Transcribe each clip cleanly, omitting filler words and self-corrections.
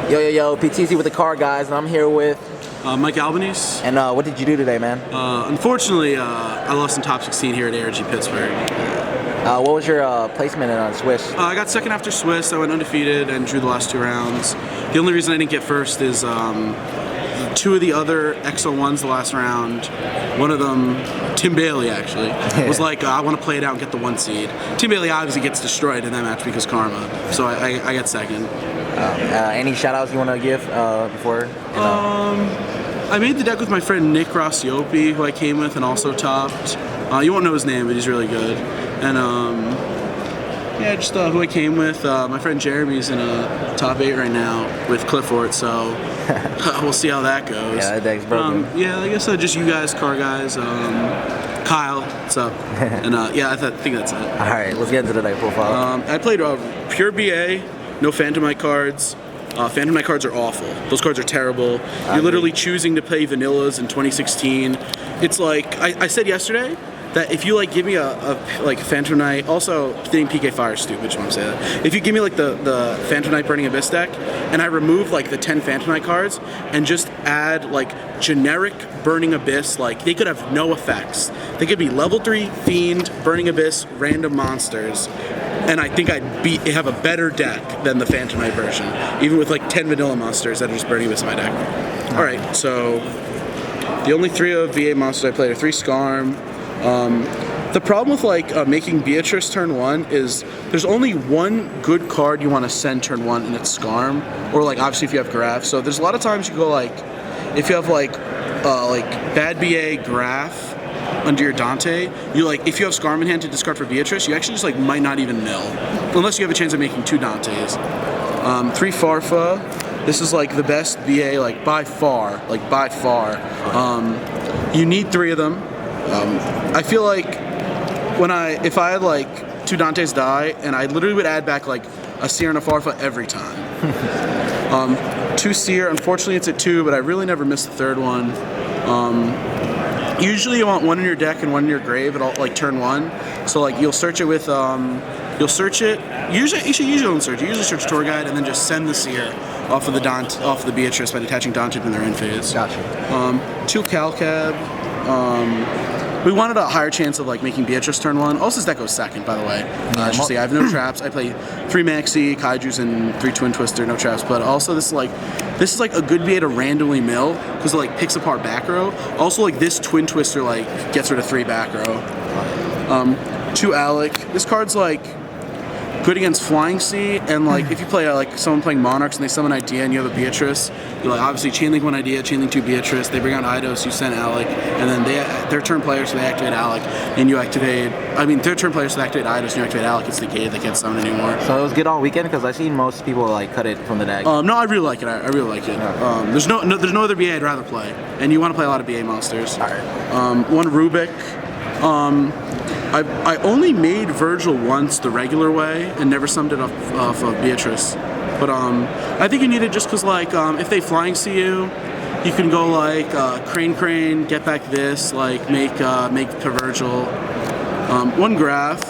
Yo, PTZ with the car, guys, and I'm here with Mike Albanese. And what did you do today, man? Unfortunately, I lost in top 16 here at ARG Pittsburgh. What was your placement in Swiss? I got second after Swiss. I went undefeated and drew the last 2 rounds. The only reason I didn't get first is 2 of the other XO1s the last round. One of them, Tim Bailey actually, was like, I want to play it out and get the 1 seed. Tim Bailey obviously gets destroyed in that match because karma. So I got second. Any shout outs you want to give before? I made the deck with my friend Nick Rossiopi, who I came with and also topped. You won't know his name, but he's really good. And yeah, just who I came with. My friend Jeremy's in a top 8 right now with Clifford, so we'll see how that goes. Yeah, that deck's broken. Yeah, I guess just you guys, car guys. Kyle, what's up? And yeah, I think that's it. All right, let's get into the deck profile. I played pure BA, no Phantomite cards. Phantomite cards are awful. Those cards are terrible. You're literally choosing to play vanillas in 2016. It's like I said yesterday that if you like give me a Phantom Knight, also think PK Fire is stupid, just want to say that. If you give me like the Phantom Knight Burning Abyss deck, and I remove like the 10 Phantom Knight cards, and just add like generic Burning Abyss, like they could have no effects. They could be level 3 Fiend, Burning Abyss, random monsters, and I think I'd have a better deck than the Phantom Knight version, even with like 10 vanilla monsters that are just Burning Abyss in my deck. Alright, so the only 3 of VA monsters I played are 3 Skarm. The problem with like making Beatrice turn 1 is there's only 1 good card you want to send turn 1, and it's Skarm, or like obviously if you have Graph. So there's a lot of times you go like, if you have like bad BA Graph under your Dante, you like, if you have Skarm in hand to discard for Beatrice, you actually just like might not even mill, unless you have a chance of making 2 Dantes. 3 Farfa. This is like the best BA, like by far. You need 3 of them. I feel like if I had like 2 Dantes die, and I literally would add back like a Seer and a Farfa every time. 2 Seer, unfortunately it's at 2, but I really never miss the 3rd one. Usually you want 1 in your deck and 1 in your grave at all, like turn 1. So like you'll search it with you should usually search. You usually search Tour Guide and then just send the Seer off of the Beatrice by detaching Dante in their end phase. Gotcha. 2 Calcab. We wanted a higher chance of like making Beatrice turn 1. Also, this deck goes second, by the way. Just see, I have no traps. I play 3 Maxi, Kaijus, and 3 Twin Twister, no traps. But also, this is like a good BA to randomly mill because it like picks apart back row. Also, like this Twin Twister like gets rid of 3 back row. 2 Alec. This card's like good against Flying Sea, and like if you play like someone playing Monarchs and they summon Idea and you have a Beatrice, you like obviously chainlink 1 Idea, chainlink 2 Beatrice. They bring out Eidos, you send Alec, and then they're turn players, so they activate Alec, and you activate. I mean, they're turn players, so they activate Eidos, and you activate Alec. It's negate. They can't summon anymore. So it was good all weekend because I've seen most people like cut it from the deck. No, I really like it. I really like it. There's no other BA I'd rather play, and you want to play a lot of BA monsters. All right. 1 Rubik. I only made Virgil once the regular way and never summed it off of Beatrice. But I think you need it just because like if they Flying See you can go like Crane, get back this, like make Virgil. 1 Graph.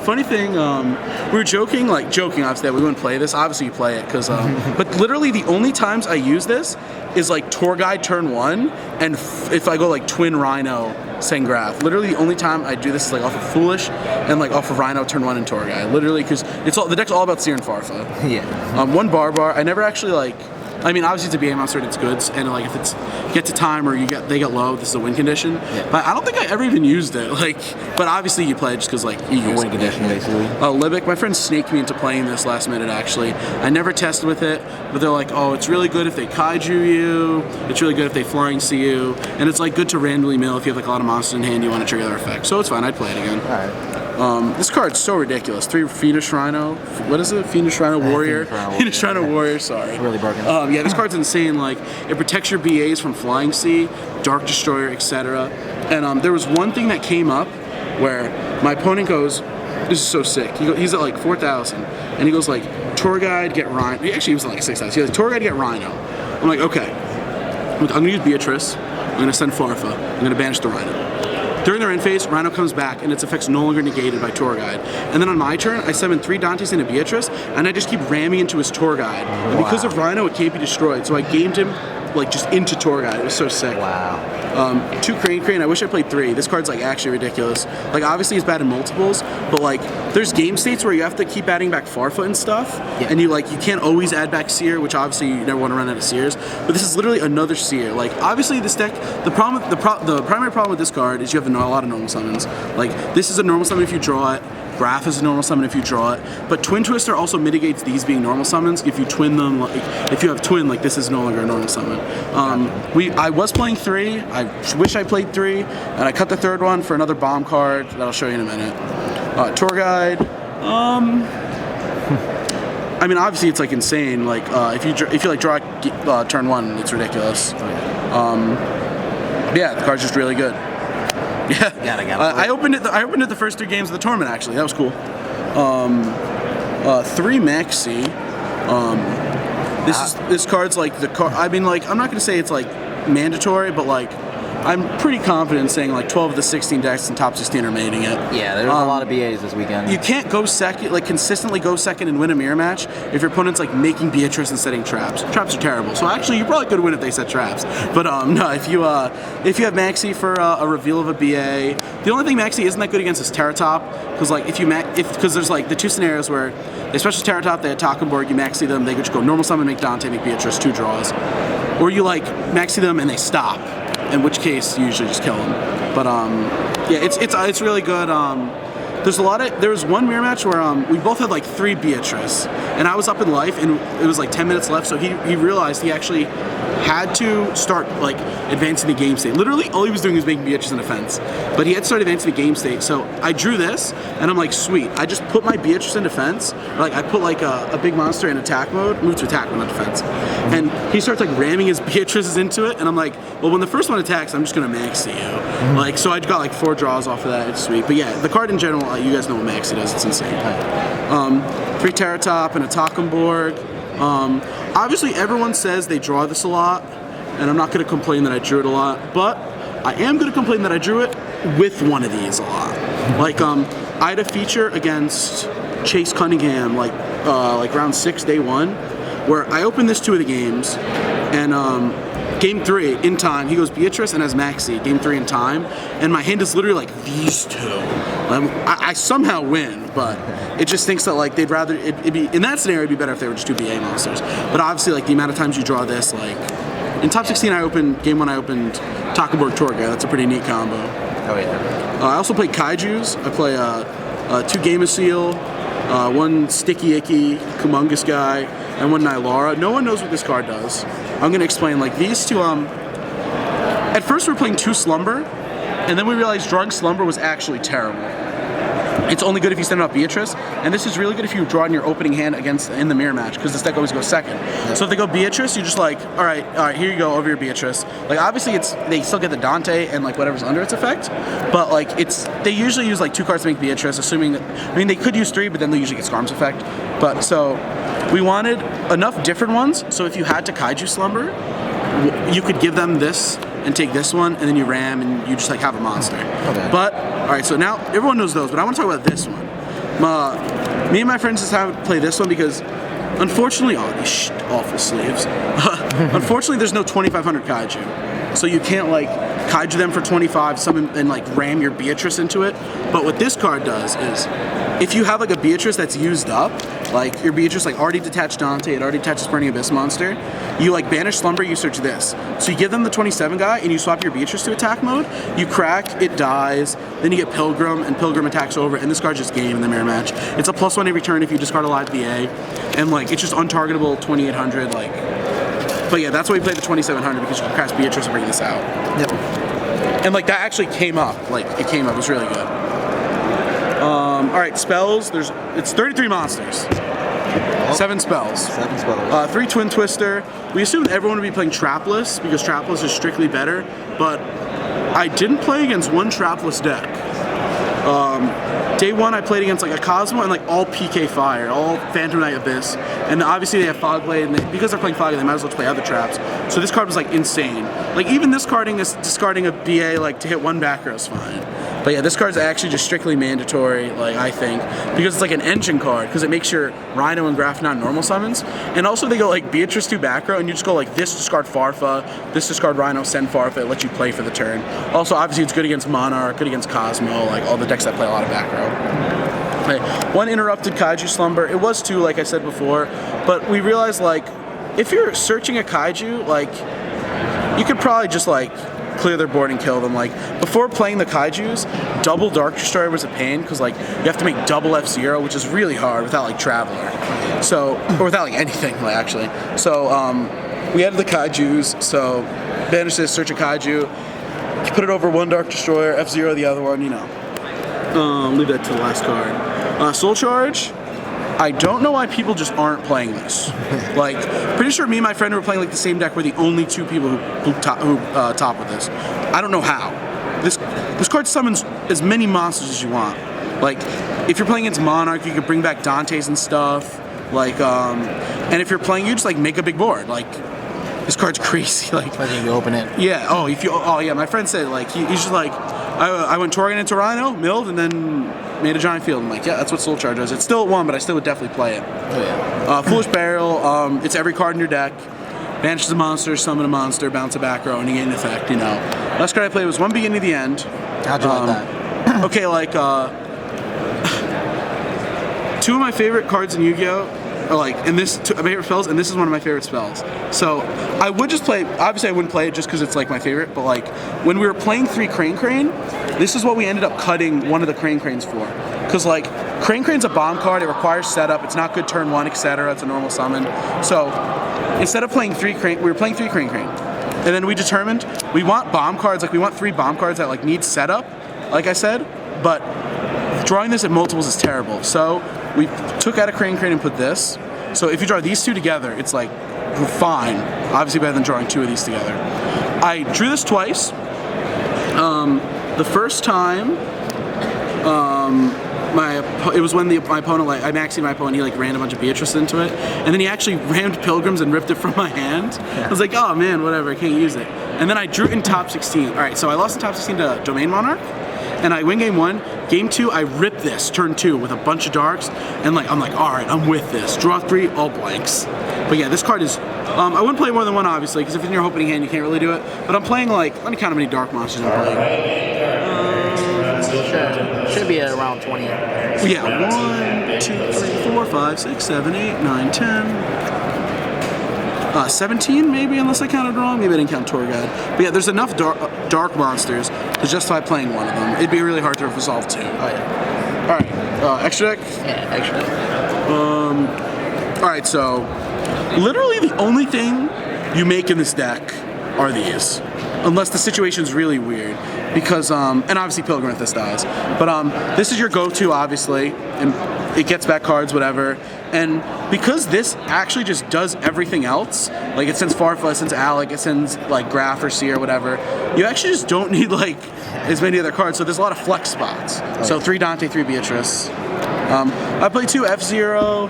Funny thing, we were joking obviously that we wouldn't play this. Obviously you play it because but literally the only times I use this is like Tour Guide turn 1 and if I go like Twin Rhino Graph. Literally the only time I do this is like off of Foolish and like off of Rhino turn 1 and Tour Guide. Literally because the deck's all about Seer and Farfa. Yeah. 1 Barbar. I never actually like. I mean, obviously it's a BA monster and it's good, and like if it's get to time or they get low, this is a win condition. Yeah. But I don't think I ever even used it. Like, but obviously you play it just because like you use win condition basically. Libic, my friend snaked me into playing this last minute. Actually, I never tested with it, but they're like, oh, it's really good if they kaiju you. It's really good if they Flying See you, and it's like good to randomly mill if you have like a lot of monsters in hand. You want to trigger their effect, so it's fine. I'd play it again. All right. This card's so ridiculous. 3 Fiendish Rhino. What is it? Fiendish Rhino Warrior. Fiendish Rhino Warrior. Sorry. Really broken. Yeah, this card's insane. Like it protects your BAs from Flying Sea, Dark Destroyer, etc. And there was one thing that came up where my opponent goes, "This is so sick." He's at like 4,000, and he goes like, "Tour Guide, get Rhino." Actually, he was at like 6,000. He goes, "Tour Guide, get Rhino." I'm like, okay. I'm gonna use Beatrice. I'm gonna send Farfa. I'm gonna banish the Rhino. During their end phase, Rhino comes back, and its effect's no longer negated by Tour Guide. And then on my turn, I summon 3 Dantes and a Beatrice, and I just keep ramming into his Tour Guide. And because of Rhino, it can't be destroyed. So I gamed him like just into Tour Guide. It was so sick. Wow. 2 Crane. I wish I played 3. This card's like actually ridiculous. Like obviously it's bad in multiples, but like there's game states where you have to keep adding back Farfoot and stuff, and you can't always add back Seer, which obviously you never want to run out of Seers. But this is literally another Seer. Like obviously this deck, the primary problem with this card is you have a lot of normal summons. Like this is a normal summon if you draw it. Graph is a normal summon if you draw it, but Twin Twister also mitigates these being normal summons. If you twin them, like if you have twin, like this is no longer a normal summon. I was playing 3. I wish I played 3, and I cut the 3rd one for another bomb card that I'll show you in a minute. Tour Guide. I mean, obviously it's like insane. Like if you like draw turn 1, it's ridiculous. Yeah, the card's just really good. Yeah, I opened it. I opened it the first 3 games of the tournament. Actually, that was cool. 3 Maxi. This card's like the card. I mean, like I'm not gonna say it's like mandatory, but like I'm pretty confident in saying like 12 of the 16 decks in top 16 are mating it. Yeah, there's a lot of BAs this weekend. You can't go second, like consistently go second and win a mirror match if your opponent's like making Beatrice and setting traps. Traps are terrible. So actually, you probably could win if they set traps. But no, if you have Maxi for a reveal of a BA, the only thing Maxi isn't that good against is Terratop, because like because there's like the 2 scenarios where they special Terratop, they attack on board, you Maxi them, they just go normal summon, make Dante, make Beatrice, 2 draws, or you like Maxi them and they stop. In which case, you usually just kill them. But yeah, it's really good. There was one mirror match where we both had like 3 Beatrice, and I was up in life, and it was like 10 minutes left. So he realized he actually had to start like advancing the game state. Literally, all he was doing was making Beatrice in defense, but he had to start advancing the game state. So I drew this, and I'm like, sweet. I just put my Beatrice in defense, or like I put like a big monster in attack mode, move to attack mode, not defense. And he starts like ramming his Beatrices into it, and I'm like, well, when the first one attacks, I'm just gonna Maxi you. Like, so I got like 4 draws off of that. It's sweet. But yeah, the card in general, you guys know what Maxi does. It's insane. 3 Terratop and a Takenborg. Obviously, everyone says they draw this a lot, and I'm not going to complain that I drew it a lot, but I am going to complain that I drew it with one of these a lot. Like, I had a feature against Chase Cunningham, like round 6, day 1, where I opened this 2 of the games, and game 3 in time, he goes Beatrice and has Maxi. Game 3 in time, and my hand is literally like these 2. I somehow win, but it just thinks that like they'd rather it'd be in that scenario it'd be better if they were just 2 BA monsters. But obviously, like the amount of times you draw this, like in top 16, game 1 I opened Takenborg Torga. That's a pretty neat combo. Oh yeah. I also play Kaijus. I play 2 Game of Seal, 1 Sticky Icky Humongous Guy, and 1 Nylara. No one knows what this card does. I'm gonna explain. Like these 2. At first we were playing 2 Slumber, and then we realized drawing Slumber was actually terrible. It's only good if you send out Beatrice, and this is really good if you draw in your opening hand in the mirror match, because this deck always goes second. So if they go Beatrice, you're just like, all right, here you go, over your Beatrice. Like obviously they still get the Dante and like whatever's under its effect, but like they usually use like 2 cards to make Beatrice, assuming that, I mean they could use 3, but then they usually get Scarm's effect. But so we wanted enough different ones, so if you had to Kaiju Slumber, you could give them this and take this one, and then you ram and you just like have a monster. Okay. But all right, so now everyone knows those, but I want to talk about this one. Me and my friends just have to play this one because, unfortunately, these awful sleeves. Unfortunately, there's no 2,500 Kaiju, so you can't like Kaiju them for 25, summon and like ram your Beatrice into it. But what this card does is, if you have like a Beatrice that's used up, like your Beatrice like already detached Dante, it already attaches Burning Abyss monster, you like banish Slumber, you search this. So you give them the 27 guy and you swap your Beatrice to attack mode, you crack, it dies, then you get Pilgrim, and Pilgrim attacks over, and this card just game in the mirror match. It's a +1 every turn if you discard a live BA, and like it's just untargetable 2,800, like. But yeah, that's why we played the 2,700, because you can crash Beatrice and bring this out. Yep. And like that actually came up, like it came up, it was really good. All right, spells. It's 33 monsters. 7 spells. 7 spells. 3 Twin Twister. We assumed everyone would be playing Trapless because Trapless is strictly better, but I didn't play against 1 Trapless deck. Day one, I played against like a Cosmo and like all PK Fire, all Phantom Knight Abyss, and obviously they have Fog Blade, and because they're playing Fog Blade, they might as well play other traps. So this card was like insane. Like even discarding a BA like to hit one back row is fine. But yeah, this card's actually just strictly mandatory, like I think, because it's like an engine card, because it makes your Rhino and Graph non-normal summons, and also they go like Beatrice to back row, and you just go like this discard Farfa, this discard Rhino, send Farfa, it lets you play for the turn. Also, obviously, it's good against Monarch, good against Cosmo, like all the decks that play a lot of back row. Okay. One interrupted Kaiju Slumber. It was two, like I said before, but we realized like if you're searching a Kaiju, like you could probably just like clear their board and kill them. Like before playing the Kaijus, double Dark Destroyer was a pain because like you have to make double F-Zero, which is really hard without like Traveler. So or without like anything like actually. So we added the Kaijus. So banish this, search a Kaiju, put it over one Dark Destroyer, F-Zero the other one. You know, leave that to the last card. Soul Charge. I don't know why people just aren't playing this. Like, pretty sure me and my friend who were playing like the same deck were the only two people who top with this. I don't know how. This card summons as many monsters as you want. Like, if you're playing against Monarch, you could bring back Dante's and stuff. Like, and if you're playing, you just like make a big board. Like, this card's crazy. Like, I think you open it. Yeah. Oh yeah. My friend said like he's just like I went Torgan into Rhino, milled, and then made a giant field. I'm like, yeah, that's what Soul Charge does. It's still at 1, but I still would definitely play it. Oh yeah. Foolish Burial. It's every card in your deck. Banishes a monster, summon a monster, bounce a back row, and you get an effect. You know. Last card I played was one beginning to the end. How'd you like that? Okay, like two of my favorite cards in Yu-Gi-Oh! Are like, and this my favorite spells, and this is one of my favorite spells. So I would just play. Obviously, I wouldn't play it just because it's like my favorite. But like when we were playing 3 Crane Crane, this is what we ended up cutting one of the Crane Cranes for. Because like Crane Crane's a bomb card. It requires setup. It's not good turn 1, etc. It's a normal summon. So instead of playing 3 Crane, we were playing 3 Crane Crane, and then we determined we want bomb cards. Like we want 3 bomb cards that like need setup. Like I said, but drawing this at multiples is terrible. So we took out a Crane Crane and put this. So if you draw these two together, it's like fine. Obviously better than drawing 2 of these together. I drew this twice. The first time, it was when my opponent, like I maxed my opponent, he like ran a bunch of Beatrice into it, and then he actually rammed Pilgrims and ripped it from my hand. I was like, oh man, whatever, I can't use it. And then I drew it in top 16. All right, so I lost in top 16 to Domain Monarch. And I win game 1. Game 2, I rip this turn 2 with a bunch of darks, and like I'm like, all right, I'm with this. Draw 3, all blanks. But yeah, this card is. I wouldn't play more than one, obviously, because if it's in your opening hand, you can't really do it. But I'm playing like, let me count how many dark monsters I'm playing. Should be at around 20. Yeah, 1, 2, 3, 4, 5, 6, 7, 8, 9, 10. 17 maybe, unless I counted wrong. Maybe I didn't count Tour Guide. But yeah, there's enough dark monsters to justify playing one of them. It'd be really hard to resolve 2. Oh yeah. Alright, extra deck? Yeah, extra deck. Alright, so literally the only thing you make in this deck are these. Unless the situation's really weird. Because, and obviously Pilgrim if this dies. But this is your go-to, obviously. And it gets back cards, whatever. And because this actually just does everything else, like it sends Farfa, it sends Alec, it sends like Graph or Seer, whatever, you actually just don't need like as many other cards. So there's a lot of flex spots. So 3 Dante, 3 Beatrice. I play 2 F-Zero.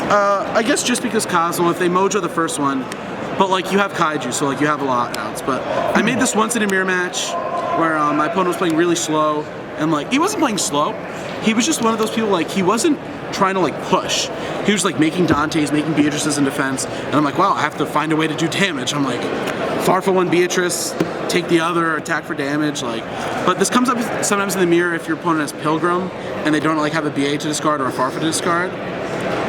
I guess just because Cosmo, if they mojo the first one, but like you have Kaiju, so like you have a lot outs. But I made this once in a mirror match where my opponent was playing really slow, and like he wasn't playing slow. He was just one of those people, like he wasn't trying to like push. He was like making Dante's, making Beatrice's in defense, and I'm like, wow, I have to find a way to do damage. I'm like, Farfa 1 Beatrice, take the other, attack for damage, like. But this comes up sometimes in the mirror if your opponent has Pilgrim and they don't like have a BA to discard or a Farfa to discard.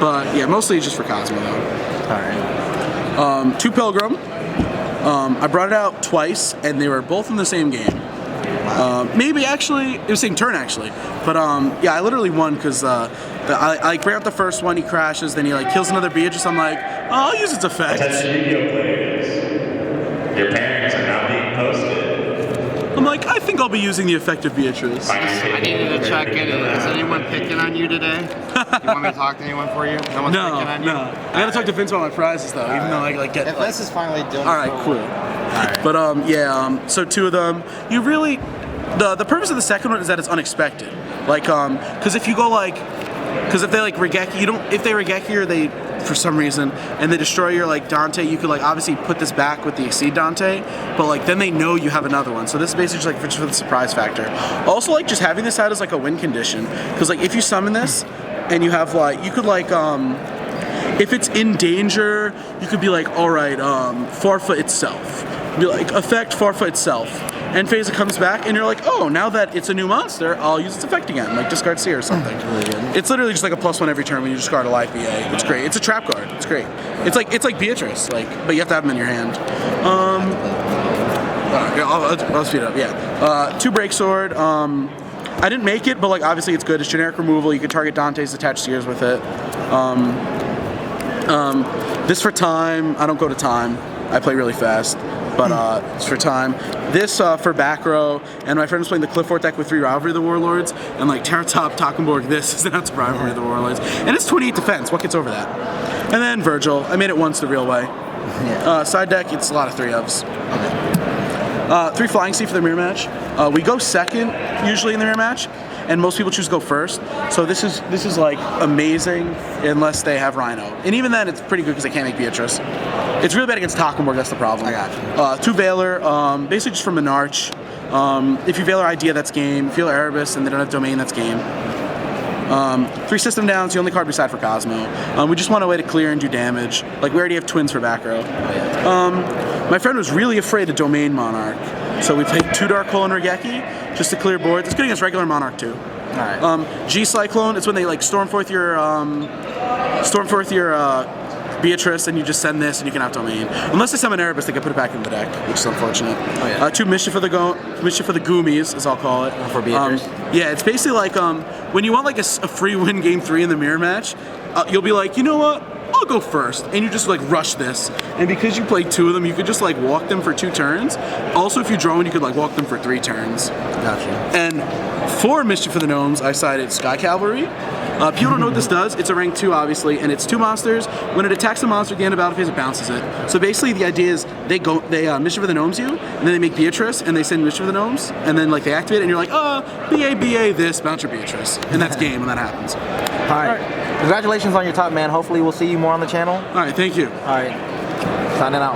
But yeah, mostly it's just for Cosmo though. All right. 2 Pilgrim. I brought it out twice, and they were both in the same game. Maybe actually, it was the same turn actually. But yeah, I literally won because I like bring out the first one, he crashes, then he like kills another Beatrice. I'm like, oh, I'll use its effect. Attention Yu-Gi-Oh players. Your parents are now being posted. I'm like, I think I'll be using the effect of Beatrice. I needed to check in. Is anyone picking on you today? You want me to talk to anyone for you? No one's picking on you? No. I gotta talk to Vince about my prizes though, even though I like get. If Vince is finally doing. All right, cool. All right. But yeah, so 2 of them. You really, The purpose of the second one is that it's unexpected. Like, because if you go like, because if they like Regeki, if they Regeki or they, for some reason, and they destroy your like Dante, you could like obviously put this back with the Exceed Dante, but like then they know you have another one. So this is basically just like just for the surprise factor. Also, like just having this out as like a win condition, because like if you summon this and you have like, you could like if it's in danger, you could be like, all right, Farfa itself. Be like, effect Farfa itself. And Phasa comes back, and you're like, oh, now that it's a new monster, I'll use its effect again, like discard Seer or something. Really good. It's literally just like a +1 every turn when you discard a live BA. It's great. It's a trap card. It's great. It's like Beatrice, like, but you have to have them in your hand. I'll speed it up. Yeah. 2 Break Sword. I didn't make it, but like obviously it's good. It's generic removal. You can target Dante's attached Seers with it. This for time. I don't go to time. I play really fast. But it's for time. This for back row, and my friend was playing the Clifford deck with 3 Rivalry of the Warlords, and like Terra Top, Takenborg, this is not Rivalry of the Warlords. And it's 28 defense, what gets over that? And then Virgil, I made it once the real way. Yeah. Side deck, it's a lot of 3-ofs. Okay. 3 Flying Sea for the mirror match. We go second, usually in the mirror match, and most people choose to go first. So this is like amazing unless they have Rhino. And even then, it's pretty good because they can't make Beatrice. It's really bad against Takenborg, that's the problem. I got you. 2 Valor, basically just from Menarch. If you Valor Idea, that's game. If you Valor Erebus and they don't have Domain, that's game. 3 System Downs, the only card we side for Cosmo. We just want a way to clear and do damage. Like, we already have twins for back row. My friend was really afraid of Domain Monarch. So we played 2 Dark Hole and Regeki just to clear boards. It's good against regular Monarch too. Alright. G Cyclone, it's when they like Stormforth your Beatrice, and you just send this and you can have Domain. Unless they summon Erebus, they can put it back in the deck, which is unfortunate. Oh, yeah. 2 Mischief for the Goomies, as I'll call it. For Beatrice? Yeah, it's basically like when you want like a free win game 3 in the mirror match, you'll be like, you know what? I'll go first, and you just like rush this, and because you play 2 of them, you could just like walk them for 2 turns. Also, if you draw one, you could like walk them for 3 turns. Gotcha. And for Mischief for the Gnomes, I sided Sky Cavalry. People don't know what this does. It's a rank 2, obviously, and it's 2 monsters. When it attacks a monster at the end of battle phase, it bounces it. So basically, the idea is they Mischief for the Gnomes you, and then they make Beatrice, and they send Mischief for the Gnomes, and then like they activate it, and you're like, BA this, bounce your Beatrice, and that's game when that happens. All right. Congratulations on your top, man. Hopefully we'll see you more on the channel. All right, thank you. All right. Signing out.